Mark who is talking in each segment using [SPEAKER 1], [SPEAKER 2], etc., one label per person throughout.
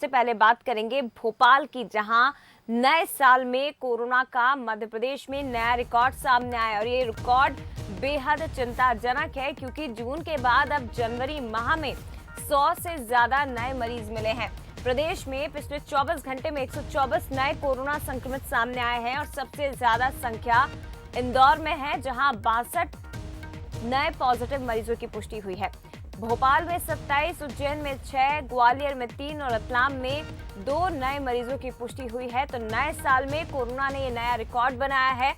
[SPEAKER 1] सबसे पहले बात करेंगे भोपाल की, जहां नए साल में कोरोना का मध्य प्रदेश में नया रिकॉर्ड सामने आया और ये रिकॉर्ड बेहद चिंताजनक है, क्योंकि जून के बाद अब जनवरी माह में 100 से ज्यादा नए मरीज मिले हैं। प्रदेश में पिछले 24 घंटे में 124 नए कोरोना संक्रमित सामने आए हैं और सबसे ज्यादा संख्या इंदौर में है, जहां 62 नए पॉजिटिव मरीजों की पुष्टि हुई है। भोपाल में 27, उज्जैन में 6, ग्वालियर में 3 और रतलाम में 2 नए मरीजों की पुष्टि हुई है। तो नए साल में कोरोना ने ये नया रिकॉर्ड बनाया है,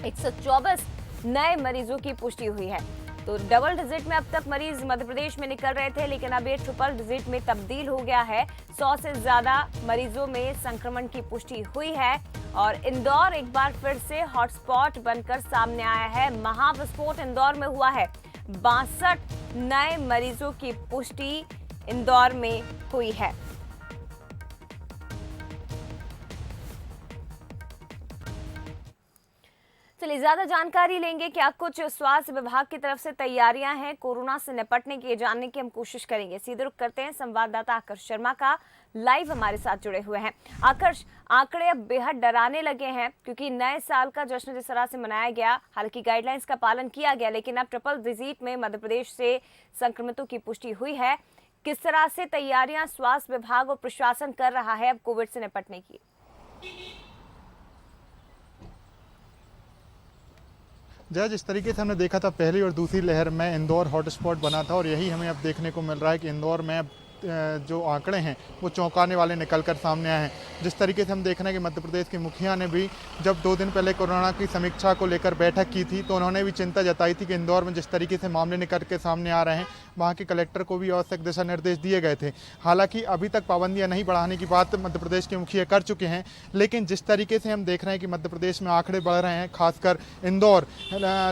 [SPEAKER 1] 124 नए मरीजों की पुष्टि हुई है। तो डबल डिजिट में अब तक मरीज मध्य प्रदेश में निकल रहे थे, लेकिन अब ये ट्रिपल डिजिट में तब्दील हो गया है। 100 से ज्यादा मरीजों में संक्रमण की पुष्टि हुई है और इंदौर एक बार फिर से हॉटस्पॉट बनकर सामने आया है। महाविस्फोट इंदौर में हुआ है, 62 नए मरीजों की पुष्टि इंदौर में हुई है। चलिए ज्यादा जानकारी लेंगे, क्या कुछ स्वास्थ्य विभाग की तरफ से तैयारियां हैं कोरोना से निपटने की, जानने की हम कोशिश करेंगे। सीधे रुख करते हैं संवाददाता आकर्ष शर्मा का, लाइव हमारे साथ जुड़े हुए हैं। आकर्ष, आंकड़े अब बेहद डराने लगे हैं, क्योंकि नए साल का जश्न जिस तरह से मनाया गया, हालांकि गाइडलाइंस का पालन किया गया, लेकिन अब ट्रिपल डिजिट में मध्य प्रदेश से संक्रमितों की पुष्टि हुई है। किस तरह से तैयारियां स्वास्थ्य विभाग और प्रशासन कर रहा है अब कोविड से निपटने की?
[SPEAKER 2] जिस तरीके से हमने देखा था पहली और दूसरी लहर में, इंदौर हॉटस्पॉट बना था और यही हमें अब देखने को मिल रहा है कि इंदौर में अब जो आंकड़े हैं वो चौंकाने वाले निकल कर सामने आए हैं। जिस तरीके से हम देख रहे हैं कि मध्य प्रदेश के मुखिया ने भी जब 2 दिन पहले कोरोना की समीक्षा को लेकर बैठक की थी, तो उन्होंने भी चिंता जताई थी कि इंदौर में जिस तरीके से मामले निकल के सामने आ रहे हैं, वहाँ के कलेक्टर को भी आवश्यक दिशा निर्देश दिए गए थे। हालांकि अभी तक पाबंदियां नहीं बढ़ाने की बात मध्य प्रदेश के मुखिया कर चुके हैं, लेकिन जिस तरीके से हम देख रहे हैं कि मध्य प्रदेश में आंकड़े बढ़ रहे हैं, खासकर इंदौर,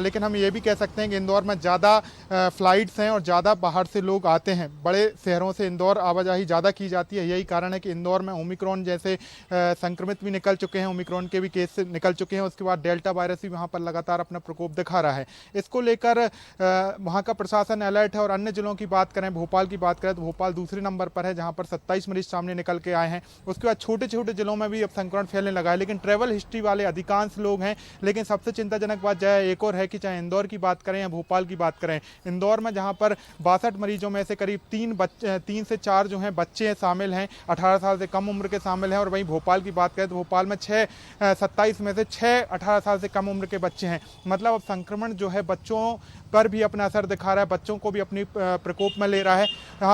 [SPEAKER 2] लेकिन हम ये भी कह सकते हैं कि इंदौर में ज़्यादा फ्लाइट्स हैं और ज़्यादा बाहर से लोग आते हैं। बड़े शहरों से इंदौर आवाजाही ज़्यादा की जाती है। यही कारण है कि इंदौर में ओमिक्रॉन जैसे संक्रमित भी निकल चुके हैं, ओमिक्रॉन के भी केस निकल चुके हैं। उसके बाद डेल्टा वायरस भी वहाँ पर लगातार अपना प्रकोप दिखा रहा है। इसको लेकर वहाँ का प्रशासन अलर्ट है। और अन्य जिलों की बात करें, भोपाल की बात करें, तो भोपाल दूसरे नंबर पर है, जहाँ पर 27 मरीज सामने निकल के आए हैं। उसके बाद छोटे छोटे जिलों में भी अब संक्रमण फैलने लगा है, लेकिन ट्रैवल हिस्ट्री वाले अधिकांश लोग हैं। लेकिन सबसे चिंताजनक बात एक और है कि चाहे इंदौर की बात करें या भोपाल की बात करें, इंदौर में जहाँ पर 62 मरीजों में से करीब 3 से 4 जो हैं बच्चे शामिल हैं, 18 साल से कम उम्र के शामिल हैं। और वहीं भोपाल की बात करें तो भोपाल में 27 में से 6 18 साल से कम उम्र के बच्चे हैं। मतलब अब संक्रमण जो है बच्चों पर भी अपना असर दिखा रहा है, बच्चों को भी अपनी प्रकोप में ले रहा है।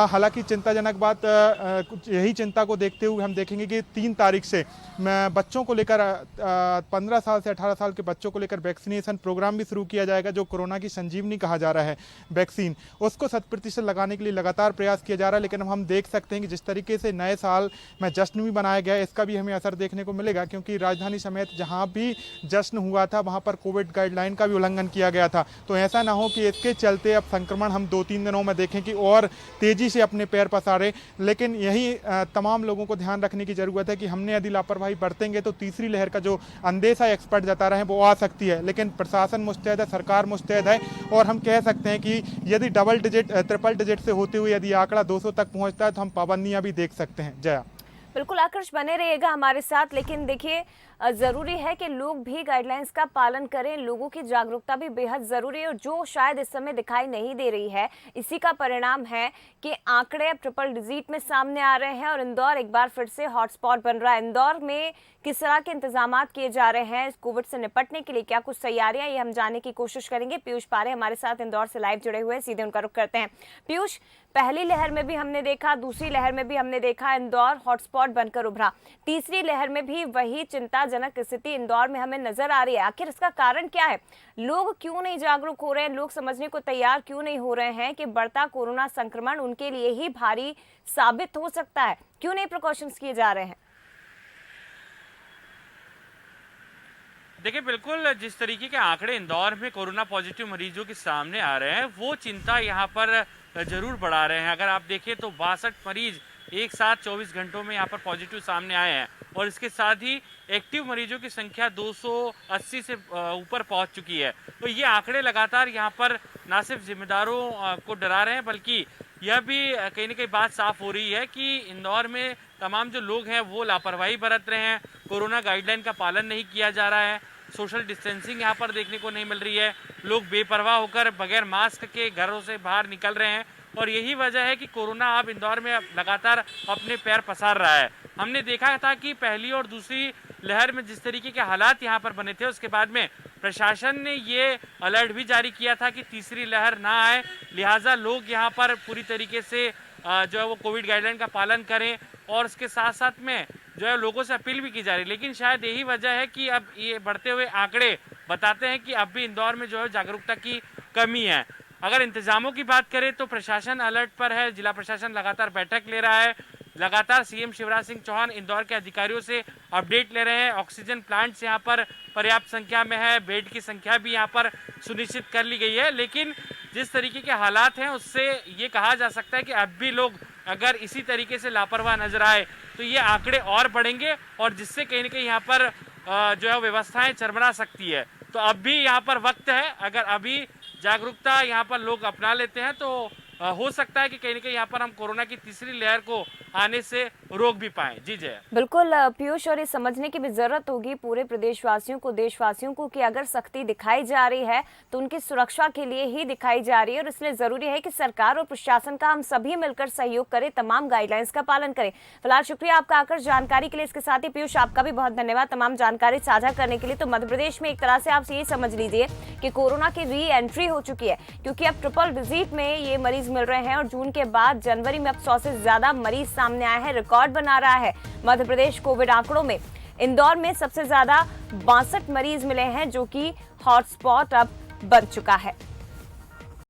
[SPEAKER 2] हालांकि चिंताजनक बात यही चिंता को देखते हुए हम देखेंगे कि 3 तारीख से बच्चों को लेकर 15 साल से 18 साल के बच्चों को लेकर वैक्सीनेशन प्रोग्राम भी शुरू किया जाएगा। जो कोरोना की संजीवनी कहा जा रहा है वैक्सीन, उसको 100% लगाने के लिए लगातार प्रयास किया जा रहा है। लेकिन अब हम देख सकते हैं कि जिस तरीके से नए साल में जश्न भी मनाया गया है, इसका भी हमें असर देखने को मिलेगा, क्योंकि राजधानी समेत जहां भी जश्न हुआ था वहां पर कोविड गाइडलाइन का भी उल्लंघन किया गया था। तो ऐसा ना हो कि इसके चलते अब संक्रमण हम 2-3 दिनों में देखें कि और तेजी से अपने पैर पसारे। लेकिन यही तमाम लोगों को ध्यान रखने की जरूरत है कि हमने यदि लापरवाही बरतेंगे तो तीसरी लहर का जो अंदेशा एक्सपर्ट जता रहे हैं वो आ सकती है। लेकिन प्रशासन मुस्तैद है, सरकार मुस्तैद है, और हम कह सकते हैं कि यदि डबल डिजिट ट्रिपल डिजिट से होते हुए यदि आंकड़ा 200 तक पहुंचता है तो हम पाबंदियां भी देख सकते हैं। जया,
[SPEAKER 1] बिल्कुल आकर्ष, बने रहिएगा हमारे साथ। लेकिन देखिए, जरूरी है कि लोग भी गाइडलाइंस का पालन करें, लोगों की जागरूकता भी बेहद जरूरी है, और जो शायद इस समय दिखाई नहीं दे रही है, इसी का परिणाम है कि आंकड़े अब ट्रिपल डिजिट में सामने आ रहे हैं और इंदौर एक बार फिर से हॉटस्पॉट बन रहा है। इंदौर में किस तरह के इंतजाम किए जा रहे हैं कोविड से निपटने के लिए, क्या कुछ तैयारियां, ये हम जानने की कोशिश करेंगे। पीयूष पारे हमारे साथ इंदौर से लाइव जुड़े हुए हैं, सीधे उनका रुख करते हैं। पीयूष, पहली लहर में भी हमने देखा, दूसरी लहर में भी हमने देखा, इंदौर हॉटस्पॉट बनकर उभरा। तीसरी लहर में भी वही चिंताजनक स्थिति इंदौर में हमें नजर आ रही है। आखिर इसका कारण क्या है? लोग क्यों नहीं जागरूक हो रहे हैं? लोग समझने को तैयार क्यों नहीं हो रहे हैं कि बढ़ता कोरोना संक्रमण उनके लिए ही भारी साबित हो सकता है? क्यों नहीं प्रिकॉशंस किए जा रहे हैं?
[SPEAKER 3] देखिए, बिल्कुल जिस तरीके के आंकड़े इंदौर में कोरोना पॉजिटिव मरीजों के सामने आ रहे हैं, वो चिंता यहाँ पर जरूर बढ़ा रहे हैं। अगर आप देखें तो 62 मरीज एक साथ 24 घंटों में यहाँ पर पॉजिटिव सामने आए हैं, और इसके साथ ही एक्टिव मरीजों की संख्या 280 से ऊपर पहुँच चुकी है। तो ये आंकड़े लगातार यहाँ पर न सिर्फ जिम्मेदारों को डरा रहे हैं, बल्कि यह भी कहीं ना कहीं बात साफ हो रही है कि इंदौर में तमाम जो लोग हैं वो लापरवाही बरत रहे हैं, कोरोना गाइडलाइन का पालन नहीं किया जा रहा है, सोशल डिस्टेंसिंग यहाँ पर देखने को नहीं मिल रही है, लोग बेपरवाह होकर बगैर मास्क के घरों से बाहर निकल रहे हैं और यही वजह है कि कोरोना अब इंदौर में लगातार अपने पैर पसार रहा है। हमने देखा था कि पहली और दूसरी लहर में जिस तरीके के हालात यहाँ पर बने थे, उसके बाद में प्रशासन ने ये अलर्ट भी जारी किया था कि तीसरी लहर ना आए, लिहाजा लोग यहाँ पर पूरी तरीके से जो है वो कोविड गाइडलाइन का पालन करें और उसके साथ साथ में जो है लोगों से अपील भी की जा रही है। लेकिन शायद यही वजह है कि अब ये बढ़ते हुए आंकड़े बताते हैं कि अब भी इंदौर में जो है जागरूकता की कमी है। अगर इंतजामों की बात करें तो प्रशासन अलर्ट पर है, जिला प्रशासन लगातार बैठक ले रहा है, लगातार सीएम शिवराज सिंह चौहान इंदौर के अधिकारियों से अपडेट ले रहे हैं। ऑक्सीजन प्लांट्स यहाँ पर पर्याप्त संख्या में है, बेड की संख्या भी यहाँ पर सुनिश्चित कर ली गई है। लेकिन जिस तरीके के हालात हैं उससे ये कहा जा सकता है कि अब भी लोग अगर इसी तरीके से लापरवाह नजर आए तो ये आंकड़े और बढ़ेंगे और जिससे कहीं ना कहीं यहाँ पर जो है व्यवस्थाएं चरमरा सकती है। तो अब भी यहाँ पर वक्त है, अगर अभी जागरूकता यहाँ पर लोग अपना लेते हैं तो हो सकता है कि कहीं ना कहीं यहाँ पर हम कोरोना की तीसरी लहर को आने से रोक भी पाएं। जी जय।
[SPEAKER 1] बिल्कुल पीयूष, और ये समझने की भी जरूरत होगी पूरे प्रदेशवासियों को, देशवासियों को, कि अगर सख्ती दिखाई जा रही है तो उनकी सुरक्षा के लिए ही दिखाई जा रही है और इसलिए जरूरी है कि सरकार और प्रशासन का हम सभी मिलकर सहयोग करें, तमाम गाइडलाइंस का पालन करें। फिलहाल शुक्रिया आपका आकर जानकारी के लिए। इसके साथ ही पीयूष आपका भी बहुत धन्यवाद तमाम जानकारी साझा करने के लिए। तो मध्य प्रदेश में एक तरह से आप ये समझ लीजिए कि कोरोना की री एंट्री हो चुकी है, क्योंकि अब ट्रिपल विजिट में ये मरीज मिल रहे हैं और जून के बाद जनवरी में अब 100 से ज्यादा मरीज सामने आए हैं, रिकॉर्ड बना रहा है मध्य प्रदेश कोविड आंकड़ों में। इंदौर में सबसे ज्यादा 62 मरीज मिले हैं, जो कि हॉटस्पॉट अब बन चुका है।